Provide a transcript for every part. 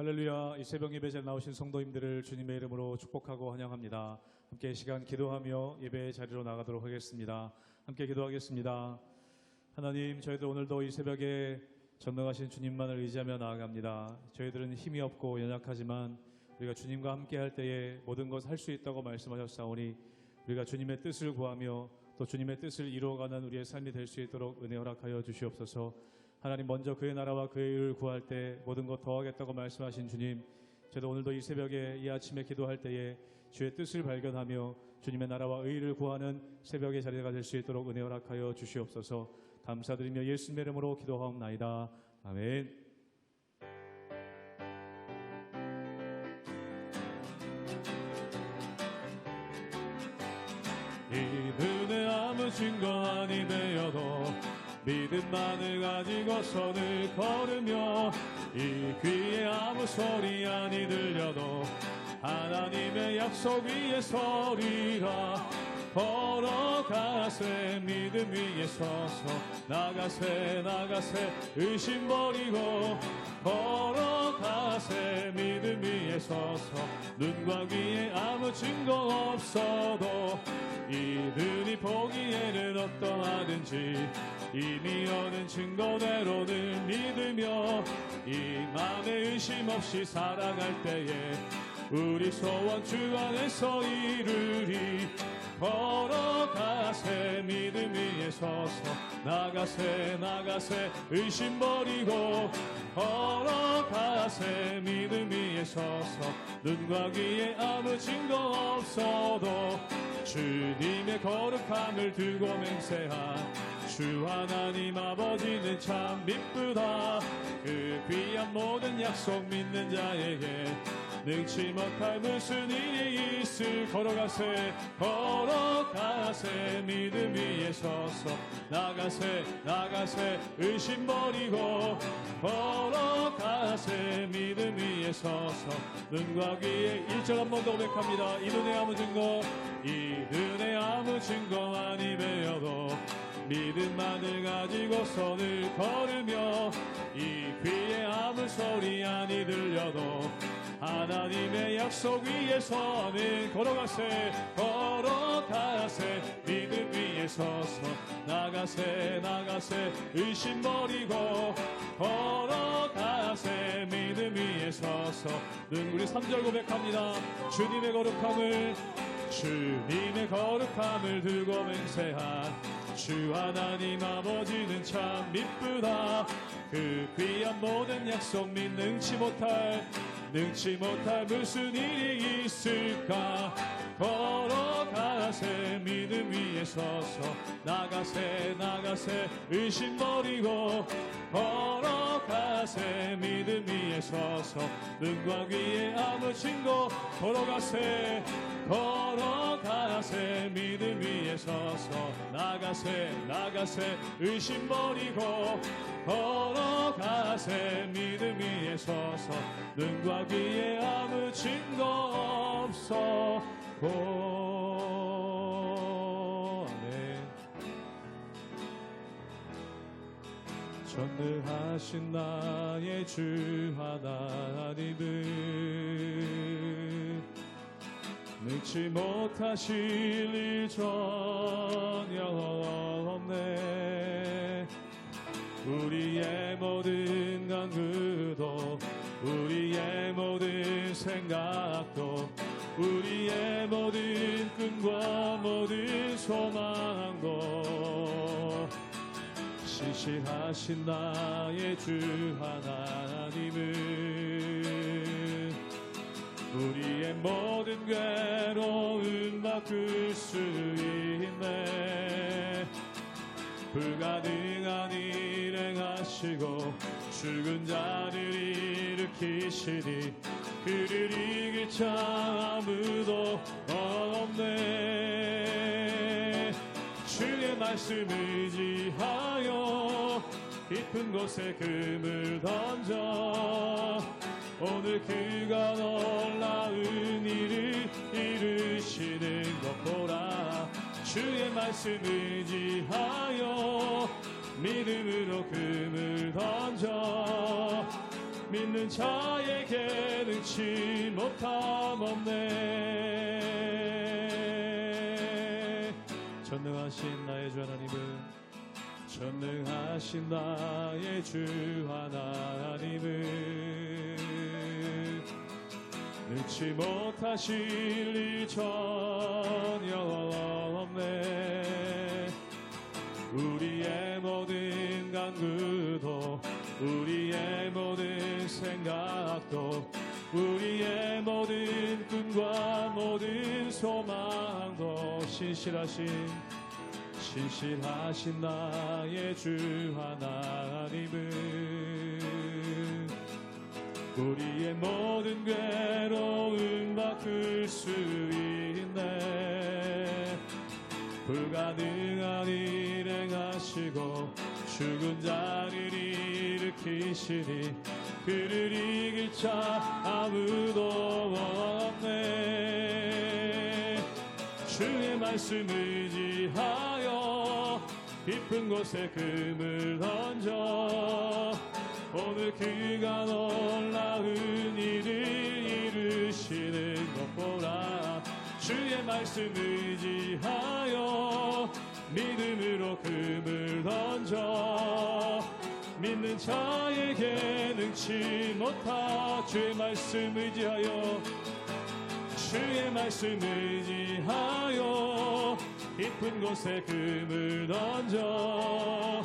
할렐루야. 이 새벽 예배에 나오신 성도님들을 주님의 이름으로 축복하고 환영합니다. 함께 이 시간 기도하며 예배의 자리로 나가도록 하겠습니다. 함께 기도하겠습니다. 하나님, 저희들 오늘도 이 새벽에 전능하신 주님만을 의지하며 나아갑니다. 저희들은 힘이 없고 연약하지만 우리가 주님과 함께 할 때에 모든 것 할 수 있다고 말씀하셨사오니 우리가 주님의 뜻을 구하며 또 주님의 뜻을 이루어가는 우리의 삶이 될 수 있도록 은혜 허락하여 주시옵소서. 하나님, 먼저 그의 나라와 그의 의를 구할 때 모든 것 더하겠다고 말씀하신 주님, 저도 오늘도 이 새벽에 이 아침에 기도할 때에 주의 뜻을 발견하며 주님의 나라와 의를 구하는 새벽의 자리가 될 수 있도록 은혜 허락하여 주시옵소서. 감사드리며 예수님의 이름으로 기도하옵나이다. 아멘. 이분의 아무 증거 아니 되어도 믿음만을 가지고 손을 걸으며 이 귀에 아무 소리 아니 들려도 하나님의 약속 위에 서리라. 걸어가세 믿음 위에 서서 나가세 의심 버리고 걸어가세 믿음 위에 서서 눈과 귀에 아무 증거 없어도 이들이 보기에는 어떠하든지 이미 얻은 증거대로를 믿으며 이 맘에 의심 없이 살아갈 때에 우리 소원 주 안에서 이루리. 걸어가세 믿음 위에 서서 나가세 의심 버리고 걸어가세 믿음 위에 서서 눈과 귀에 아무 증거 없어도 주님의 거룩함을 두고 맹세한 주 하나님 아버지는 참 미쁘다. 그 귀한 모든 약속 믿는 자에게 능치 못할 무슨 일이 있을. 걸어가세 믿음 위에 서서 나가세 의심 버리고 걸어가세 믿음 위에 서서 눈과 귀에 1절 한 번 더 고백합니다. 이 눈에 아무 증거 아니 되어도 믿음만을 가지고 손을 걸으며 이 귀에 아무 소리 아니 들려도 하나님의 약속 위에 서는 걸어가세 믿음 위에 서서 나가세 의심 버리고 걸어가세 믿음 위에 서서 우리 3절 고백합니다. 주님의 거룩함을 두고 맹세한 주 하나님 아버지는 참 미쁘다. 그 귀한 모든 약속 능치 못할 무슨 일이 있을까. 걸어가세 믿음 위에 서서 나가세 의심 버리고 걸어가세 믿음 위에 서서 눈과 귀에 아무 증거 걸어가세 믿음 위에 서서 나가세 의심 버리고 걸어가세 믿음 위에 서서 눈과 귀에 아무 증거 없어도 네. 전능하신 나의 주 하나님은 능치 못하실 일 전혀 없네. 우리의 모든 간구도 우리의 모든 생각도 우리의 모든 꿈과 모든 소망도 신실하신 나의 주 하나님은 우리의 모든 괴로움 바꿀 수 있네. 불가능한 일 행하시고 죽은 자를 일으키시니 그를 이길 자 아무도 없네. 주의 말씀 의지하여 깊은 곳에 금을 던져 오늘 그가 놀라운 일을 이루시는 것 보라. 주의 말씀 의지하여 믿음으로 금을 던져 믿는 자에게 능치 못함 없네. 전능하신 나의 주 하나님은 전능하신 나의 주 하나님은 능치 못하실 일 전혀 없네. 우리의 모든 간구도 우리의 모든 생각도 우리의 모든 꿈과 모든 소망도 신실하신 나의 주 하나님은 우리의 모든 괴로움 바꿀 수 있네. 불가능한 일 행하시고 죽은 자를 일으키시니 그를 이길 자 아무도 없네. 주의 말씀 의지하여 깊은 곳에 금을 던져 오늘 그가 놀라운 일을 이루시는 것 보라. 주의 말씀 의지하여 믿음으로 금을 던져 믿는 자에게 능치 못하. 주의 말씀 의지하여 주의 말씀 의지하여 깊은 곳에 금을 던져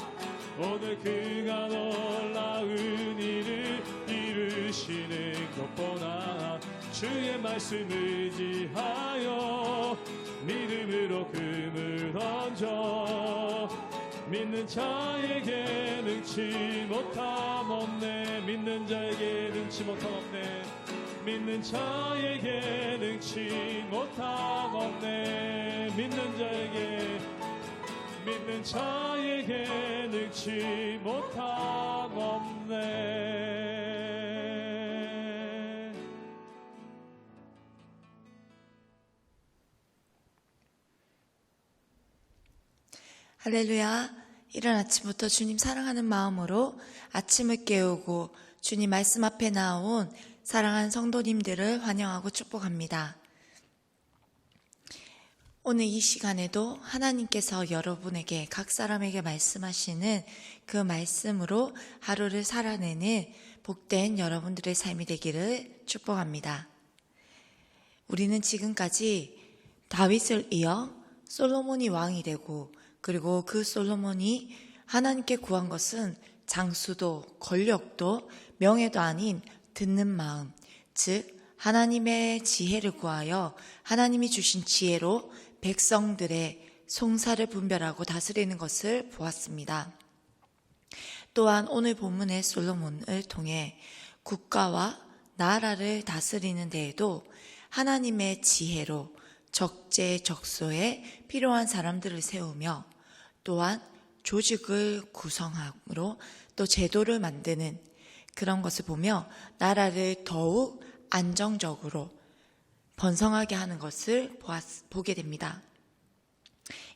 오늘 그가 놀라운 일을 이루시는 것 보나. 주의 말씀 의지하여 믿음으로 금을 던져 믿는 자에게 능치 못함 없네. 믿는 자에게 능치 못함 없네. 믿는 자에게 능치 못함 없네. 믿는 자에게 능치 못함 없네. 할렐루야. 이른 아침부터 주님 사랑하는 마음으로 아침을 깨우고 주님 말씀 앞에 나온 사랑하는 성도님들을 환영하고 축복합니다. 오늘 이 시간에도 하나님께서 여러분에게 각 사람에게 말씀하시는 그 말씀으로 하루를 살아내는 복된 여러분들의 삶이 되기를 축복합니다. 우리는 지금까지 다윗을 이어 솔로몬이 왕이 되고 그리고 그 솔로몬이 하나님께 구한 것은 장수도 권력도 명예도 아닌 듣는 마음, 즉 하나님의 지혜를 구하여 하나님이 주신 지혜로 백성들의 송사를 분별하고 다스리는 것을 보았습니다. 또한 오늘 본문의 솔로몬을 통해 국가와 나라를 다스리는 데에도 하나님의 지혜로 적재적소에 필요한 사람들을 세우며 또한 조직을 구성함으로 또 제도를 만드는 그런 것을 보며 나라를 더욱 안정적으로 번성하게 하는 것을 보게 됩니다.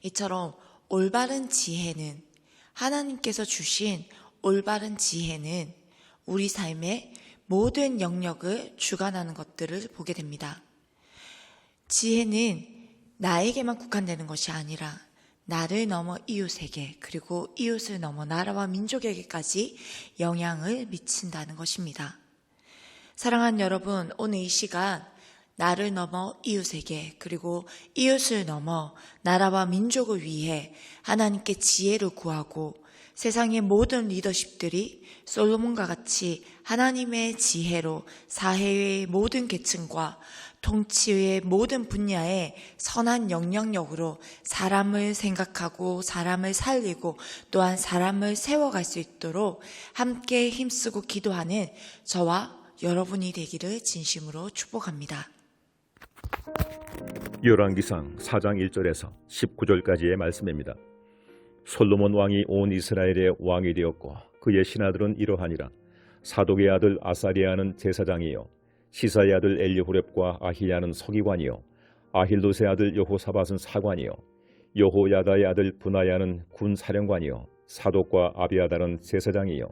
이처럼 올바른 지혜는 하나님께서 주신 올바른 지혜는 우리 삶의 모든 영역을 주관하는 것들을 보게 됩니다. 지혜는 나에게만 국한되는 것이 아니라 나를 넘어 이웃에게 그리고 이웃을 넘어 나라와 민족에게까지 영향을 미친다는 것입니다. 사랑하는 여러분, 오늘 이 시간 나를 넘어 이웃에게 그리고 이웃을 넘어 나라와 민족을 위해 하나님께 지혜를 구하고 세상의 모든 리더십들이 솔로몬과 같이 하나님의 지혜로 사회의 모든 계층과 통치의 모든 분야에 선한 영향력으로 사람을 생각하고 사람을 살리고 또한 사람을 세워갈 수 있도록 함께 힘쓰고 기도하는 저와 여러분이 되기를 진심으로 축복합니다. 열왕기상 4장 1절에서 19절까지의 말씀입니다. 솔로몬 왕이 온 이스라엘의 왕이 되었고 그의 신하들은 이러하니라. 사독의 아들 아사리아는 제사장이요 시사의 아들 엘리호렙과 아히야는 서기관이요 아힐롯의 아들 여호사밧은 사관이요 여호야다의 아들 브나야는 군사령관이요 사독과 아비아달은 제사장이요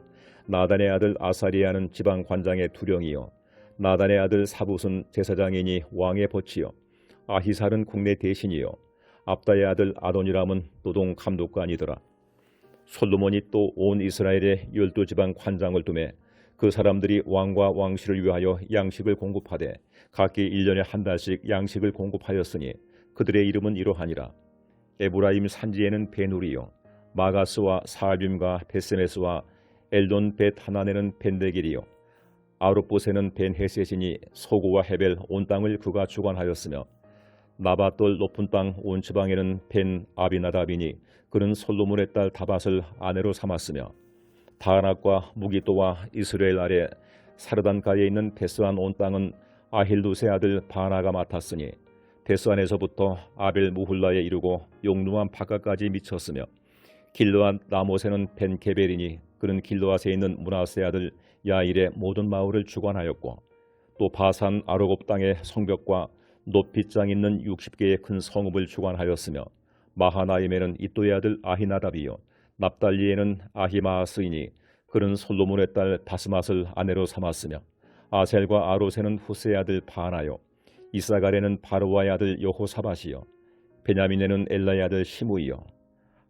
나단의 아들 아사리아는 지방 관장의 두령이요 나단의 아들 사붓은 제사장이니 왕의 벗이요 아히살은 국내 대신이요 압다의 아들 아도니람은 노동 감독관이더라. 솔로몬이 또 온 이스라엘에 12지방 관장을 두매 그 사람들이 왕과 왕실을 위하여 양식을 공급하되 각기 1년에 한 달씩 양식을 공급하였으니 그들의 이름은 이러하니라. 에브라임 산지에는 베누리요 마가스와 사알빔과 베세메스와 엘돈 벳 하나네는 벤데길이요 아롯보세는 벤헤셋이니 소고와 헤벨 온 땅을 그가 주관하였으며 나밧돌 높은 땅 온 지방에는 벤 아비나답이니 그는 솔로몬의 딸 다밧을 아내로 삼았으며 다낙과 무기또와 이스라엘 아래 사르단가에 있는 베스안 온 땅은 아힐두세 아들 바나가 맡았으니 베스안에서부터 아벨 무훌라에 이르고 용루한 바가까지 미쳤으며 길르앗 나못에는 벤 게벨이니 그는 길르앗에 있는 므낫세 아들 야일의 모든 마을을 주관하였고 또 바산 아르곱 땅의 성벽과 높이장 있는 60개의 큰 성읍을 주관하였으며 마하나임에는 이또의 아들 아히나답이요 납달리에는 아히마스이니 그는 솔로몬의 딸 바스맛을 아내로 삼았으며 아셀과 아롯에는 후세의 아들 바나요 이사갈에는 바르와의 아들 여호사밧이요 베냐민에는 엘라의 아들 시므이요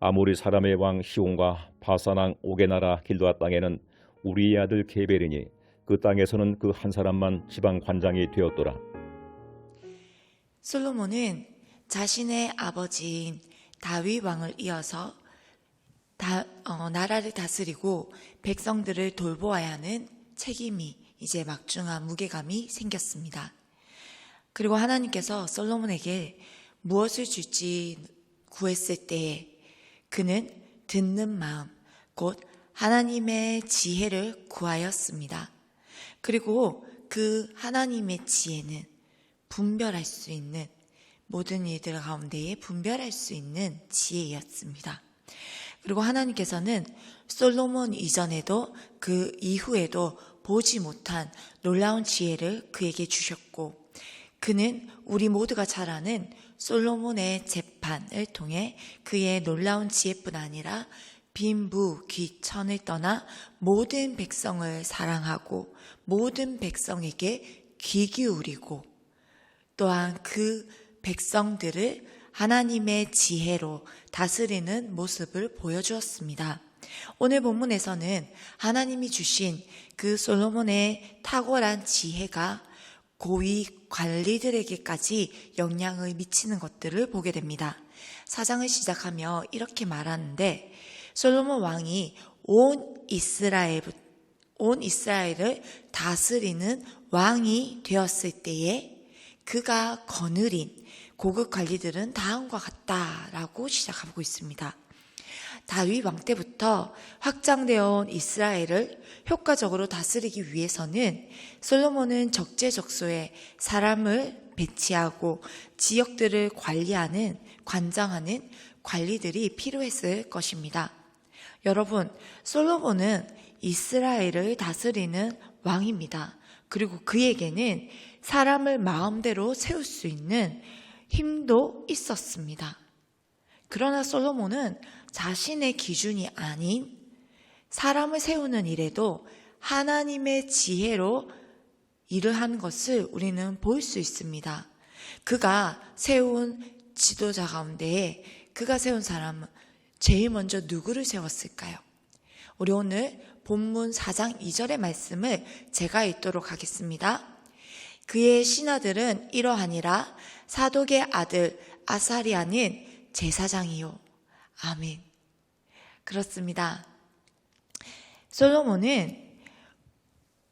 아모리 사람의 왕 시온과 바산왕 오게 나라 길르앗 땅에는 우리의 아들 게벨이니 그 땅에서는 그 한 사람만 지방 관장이 되었더라. 솔로몬은 자신의 아버지인 다윗 왕을 이어서 나라를 다스리고 백성들을 돌보아야 하는 책임이 이제 막중한 무게감이 생겼습니다. 그리고 하나님께서 솔로몬에게 무엇을 줄지 구했을 때에 그는 듣는 마음, 곧 하나님의 지혜를 구하였습니다. 그리고 그 하나님의 지혜는 분별할 수 있는 모든 일들 가운데에 분별할 수 있는 지혜였습니다. 그리고 하나님께서는 솔로몬 이전에도 그 이후에도 보지 못한 놀라운 지혜를 그에게 주셨고 그는 우리 모두가 잘 아는 솔로몬의 재판을 통해 그의 놀라운 지혜뿐 아니라 빈부 귀천을 떠나 모든 백성을 사랑하고 모든 백성에게 귀 기울이고 또한 그 백성들을 하나님의 지혜로 다스리는 모습을 보여주었습니다. 오늘 본문에서는 하나님이 주신 그 솔로몬의 탁월한 지혜가 고위 관리들에게까지 영향을 미치는 것들을 보게 됩니다. 4장을 시작하며 이렇게 말하는데 솔로몬 왕이 온 이스라엘을 다스리는 왕이 되었을 때에 그가 거느린 고급 관리들은 다음과 같다라고 시작하고 있습니다. 다윗 왕 때부터 확장되어 온 이스라엘을 효과적으로 다스리기 위해서는 솔로몬은 적재적소에 사람을 배치하고 지역들을 관리하는 관장하는 관리들이 필요했을 것입니다. 여러분, 솔로몬은 이스라엘을 다스리는 왕입니다. 그리고 그에게는 사람을 마음대로 세울 수 있는 힘도 있었습니다. 그러나 솔로몬은 자신의 기준이 아닌 사람을 세우는 일에도 하나님의 지혜로 일을 한 것을 우리는 볼 수 있습니다. 그가 세운 지도자 가운데 그가 세운 사람은 제일 먼저 누구를 세웠을까요? 우리 오늘 본문 4장 2절의 말씀을 제가 읽도록 하겠습니다. 그의 신하들은 이러하니라. 사독의 아들 아사리아는 제사장이요. 아멘. 그렇습니다. 솔로몬은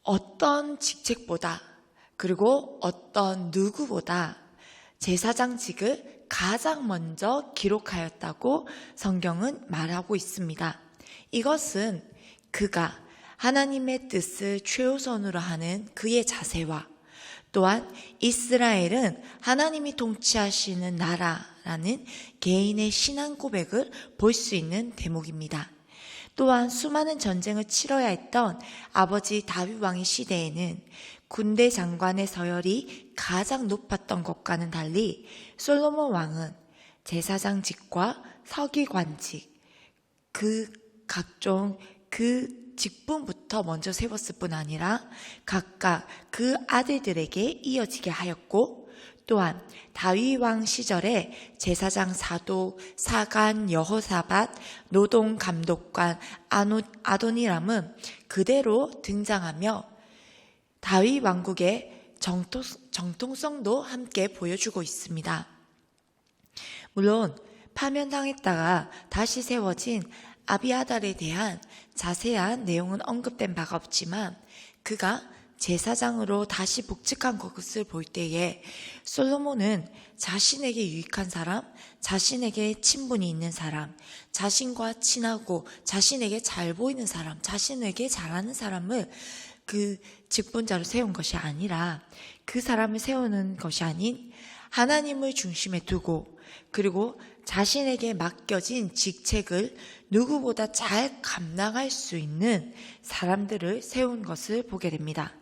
어떤 직책보다 그리고 어떤 누구보다 제사장직을 가장 먼저 기록하였다고 성경은 말하고 있습니다. 이것은 그가 하나님의 뜻을 최우선으로 하는 그의 자세와 또한 이스라엘은 하나님이 통치하시는 나라라는 개인의 신앙 고백을 볼 수 있는 대목입니다. 또한 수많은 전쟁을 치러야 했던 아버지 다윗 왕의 시대에는 군대 장관의 서열이 가장 높았던 것과는 달리 솔로몬 왕은 제사장직과 서기관직, 그 각종 그 직분부터 먼저 세웠을 뿐 아니라 각각 그 아들들에게 이어지게 하였고, 또한 다윗 왕 시절에 제사장 사독, 사간, 여호사밧, 노동 감독관 아도니람은 그대로 등장하며 다윗 왕국의 정통성도 함께 보여주고 있습니다. 물론 파면당했다가 다시 세워진 아비아달에 대한 자세한 내용은 언급된 바가 없지만, 그가 제사장으로 다시 복직한 것을 볼 때에 솔로몬은 자신에게 유익한 사람, 자신에게 친분이 있는 사람, 자신과 친하고 자신에게 잘 보이는 사람, 자신에게 잘하는 사람을 그 직분자로 세운 것이 아니라, 그 사람을 세우는 것이 아닌 하나님을 중심에 두고, 그리고 자신에게 맡겨진 직책을 누구보다 잘 감당할 수 있는 사람들을 세운 것을 보게 됩니다.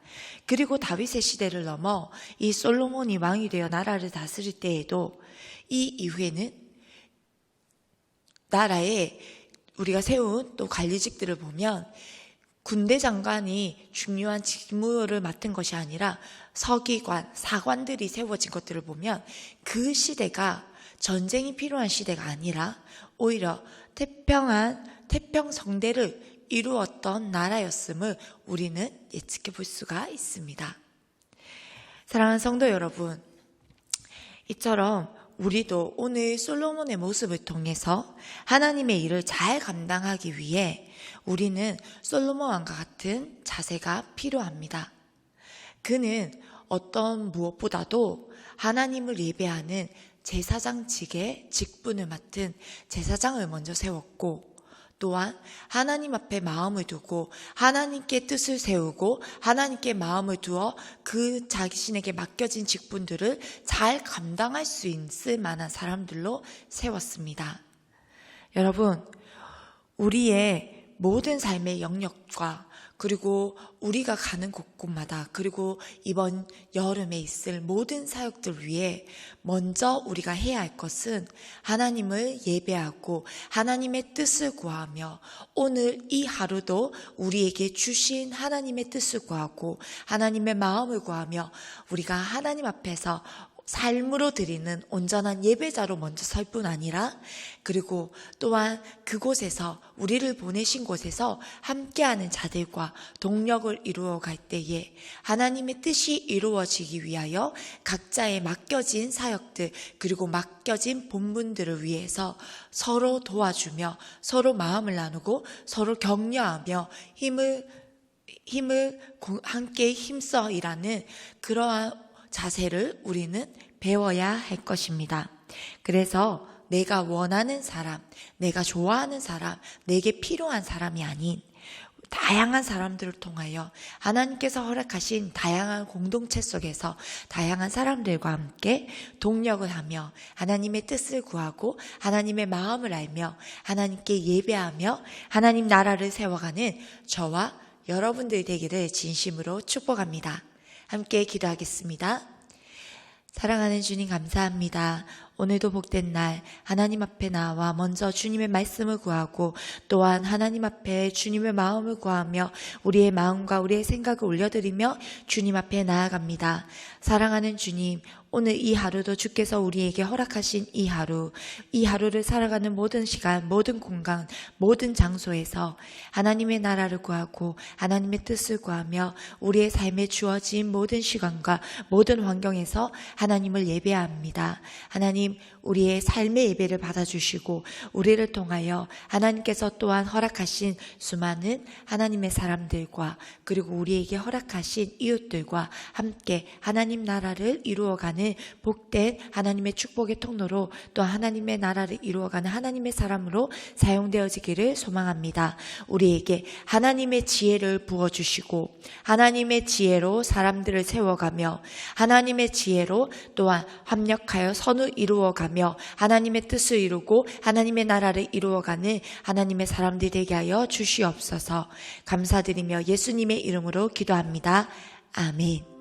그리고 다윗의 시대를 넘어 이 솔로몬이 왕이 되어 나라를 다스릴 때에도 이 이후에는 나라에 우리가 세운 또 관리직들을 보면 군대 장관이 중요한 직무를 맡은 것이 아니라 서기관, 사관들이 세워진 것들을 보면 그 시대가 전쟁이 필요한 시대가 아니라 오히려 태평성대를 이루었던 나라였음을 우리는 예측해 볼 수가 있습니다. 사랑하는 성도 여러분, 이처럼 우리도 오늘 솔로몬의 모습을 통해서 하나님의 일을 잘 감당하기 위해 우리는 솔로몬 왕과 같은 자세가 필요합니다. 그는 어떤 무엇보다도 하나님을 예배하는 제사장직의 직분을 맡은 제사장을 먼저 세웠고, 또한 하나님 앞에 마음을 두고 하나님께 뜻을 세우고 하나님께 마음을 두어 그 자신에게 맡겨진 직분들을 잘 감당할 수 있을 만한 사람들로 세웠습니다. 여러분, 우리의 모든 삶의 영역과 그리고 우리가 가는 곳곳마다, 그리고 이번 여름에 있을 모든 사역들 위해 먼저 우리가 해야 할 것은 하나님을 예배하고 하나님의 뜻을 구하며, 오늘 이 하루도 우리에게 주신 하나님의 뜻을 구하고 하나님의 마음을 구하며 우리가 하나님 앞에서 삶으로 드리는 온전한 예배자로 먼저 설 뿐 아니라, 그리고 또한 그곳에서 우리를 보내신 곳에서 함께하는 자들과 동력을 이루어 갈 때에 하나님의 뜻이 이루어지기 위하여 각자의 맡겨진 사역들, 그리고 맡겨진 본분들을 위해서 서로 도와주며 서로 마음을 나누고 서로 격려하며 힘을 함께 힘써 일하는 그러한 자세를 우리는 배워야 할 것입니다. 그래서 내가 원하는 사람, 내가 좋아하는 사람, 내게 필요한 사람이 아닌 다양한 사람들을 통하여 하나님께서 허락하신 다양한 공동체 속에서 다양한 사람들과 함께 동력을 하며 하나님의 뜻을 구하고 하나님의 마음을 알며 하나님께 예배하며 하나님 나라를 세워가는 저와 여러분들 되기를 진심으로 축복합니다. 함께 기도하겠습니다. 사랑하는 주님, 감사합니다. 오늘도 복된 날 하나님 앞에 나와 먼저 주님의 말씀을 구하고 또한 하나님 앞에 주님의 마음을 구하며 우리의 마음과 우리의 생각을 올려드리며 주님 앞에 나아갑니다. 사랑하는 주님, 오늘 이 하루도 주께서 우리에게 허락하신 이 하루를 살아가는 모든 시간, 모든 공간, 모든 장소에서 하나님의 나라를 구하고 하나님의 뜻을 구하며 우리의 삶에 주어진 모든 시간과 모든 환경에서 하나님을 예배합니다. 하나님, 우리의 삶의 예배를 받아주시고 우리를 통하여 하나님께서 또한 허락하신 수많은 하나님의 사람들과 그리고 우리에게 허락하신 이웃들과 함께 하나님 나라를 이루어가는 복된 하나님의 축복의 통로로 또 하나님의 나라를 이루어가는 하나님의 사람으로 사용되어지기를 소망합니다. 우리에게 하나님의 지혜를 부어주시고 하나님의 지혜로 사람들을 세워가며 하나님의 지혜로 또한 합력하여 선을 이루어가며 하나님의 뜻을 이루고 하나님의 나라를 이루어가는 하나님의 사람들이 되게 하여 주시옵소서. 감사드리며 예수님의 이름으로 기도합니다. 아멘.